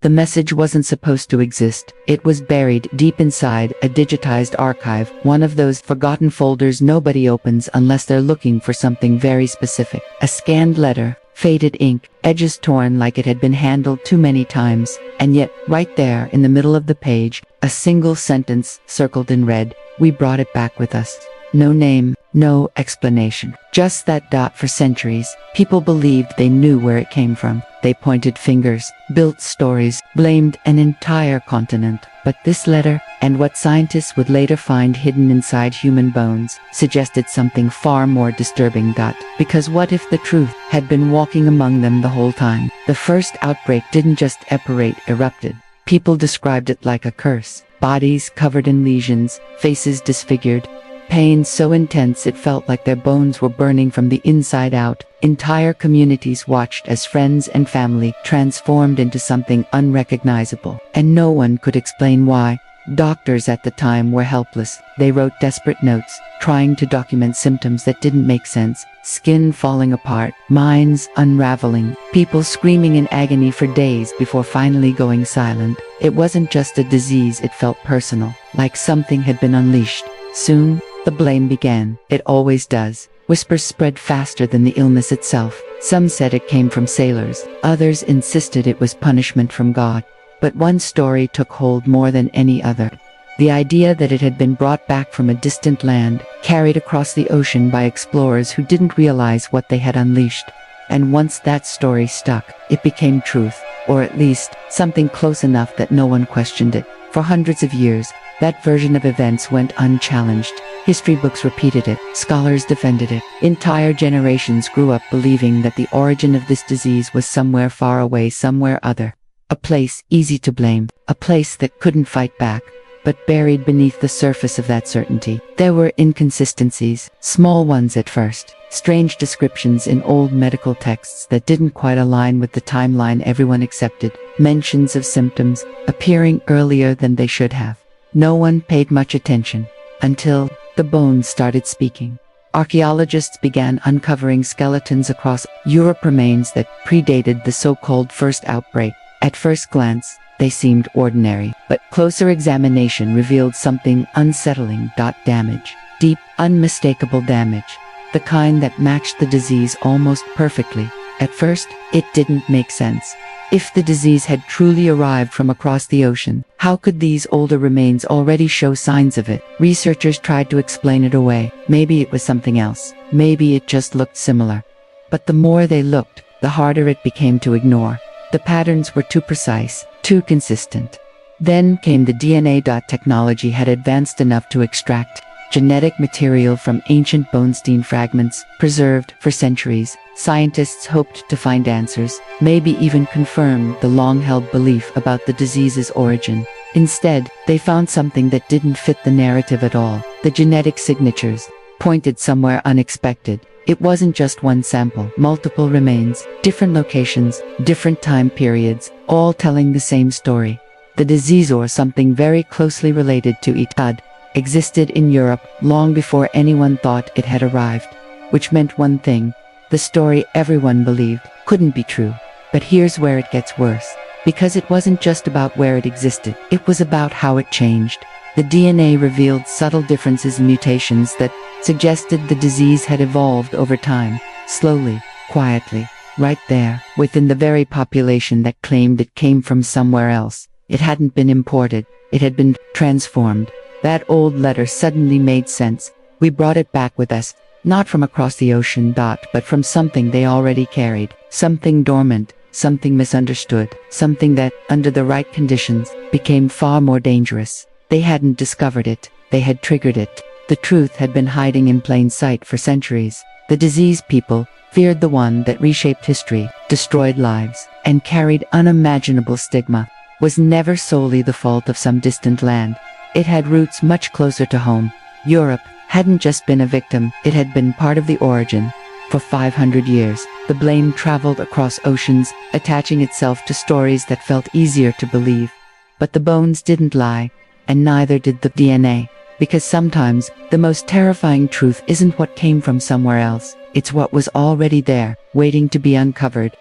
The message wasn't supposed to exist. It was buried deep inside a digitized archive, one of those forgotten folders nobody opens unless they're looking for something very specific. A scanned letter, faded ink, edges torn like it had been handled too many times, and yet, right there in the middle of the page, a single sentence circled in red, "We brought it back with us." No name, no explanation. Just that dot. For centuries, people believed they knew where it came from. They pointed fingers, built stories, blamed an entire continent. But this letter, and what scientists would later find hidden inside human bones, suggested something far more disturbing. Because what if the truth had been walking among them the whole time? The first outbreak didn't just erupted. People described it like a curse. Bodies covered in lesions, faces disfigured, pain so intense it felt like their bones were burning from the inside out. Entire communities watched as friends and family transformed into something unrecognizable, and no one could explain why. Doctors at the time were helpless. They wrote desperate notes, trying to document symptoms that didn't make sense. Skin falling apart, minds unraveling, people screaming in agony for days before finally going silent. It wasn't just a disease, it felt personal, like something had been unleashed. Soon, the blame began. It always does. Whispers spread faster than the illness itself. Some said it came from sailors. Others insisted it was punishment from God. But one story took hold more than any other. The idea that it had been brought back from a distant land, carried across the ocean by explorers who didn't realize what they had unleashed. And once that story stuck, it became truth, or at least something close enough that no one questioned it. For hundreds of years, that version of events went unchallenged. History books repeated it, scholars defended it. Entire generations grew up believing that the origin of this disease was somewhere far away, somewhere other. A place easy to blame, a place that couldn't fight back. But buried beneath the surface of that certainty, there were inconsistencies, small ones at first. Strange descriptions in old medical texts that didn't quite align with the timeline everyone accepted. Mentions of symptoms appearing earlier than they should have. No one paid much attention until the bones started speaking. Archaeologists began uncovering skeletons across Europe, remains that predated the so-called first outbreak. At first glance, they seemed ordinary, but closer examination revealed something unsettling. Damage. Deep, unmistakable damage. The kind that matched the disease almost perfectly. At first, it didn't make sense. If the disease had truly arrived from across the ocean, how could these older remains already show signs of it? Researchers tried to explain it away. Maybe it was something else. Maybe it just looked similar. But the more they looked, the harder it became to ignore. The patterns were too precise, too consistent. Then came the DNA. Technology had advanced enough to extract genetic material from ancient bone fragments, preserved for centuries. Scientists hoped to find answers, maybe even confirm the long-held belief about the disease's origin. Instead, they found something that didn't fit the narrative at all. The genetic signatures pointed somewhere unexpected. It wasn't just one sample, multiple remains, different locations, different time periods, all telling the same story. The disease, or something very closely related to it, had existed in Europe long before anyone thought it had arrived. Which meant one thing: the story everyone believed couldn't be true. But here's where it gets worse. Because it wasn't just about where it existed, it was about how it changed. The DNA revealed subtle differences and mutations that suggested the disease had evolved over time, slowly, quietly, right there, within the very population that claimed it came from somewhere else. It hadn't been imported, it had been transformed. That old letter suddenly made sense. We brought it back with us, not from across the ocean, but from something they already carried, something dormant, something misunderstood, something that, under the right conditions, became far more dangerous. They hadn't discovered it, they had triggered it. The truth had been hiding in plain sight for centuries. The disease people feared, the one that reshaped history, destroyed lives, and carried unimaginable stigma, was never solely the fault of some distant land. It had roots much closer to home. Europe hadn't just been a victim, it had been part of the origin. For 500 years, the blame traveled across oceans, attaching itself to stories that felt easier to believe. But the bones didn't lie. And neither did the DNA. Because sometimes, the most terrifying truth isn't what came from somewhere else. It's what was already there, waiting to be uncovered.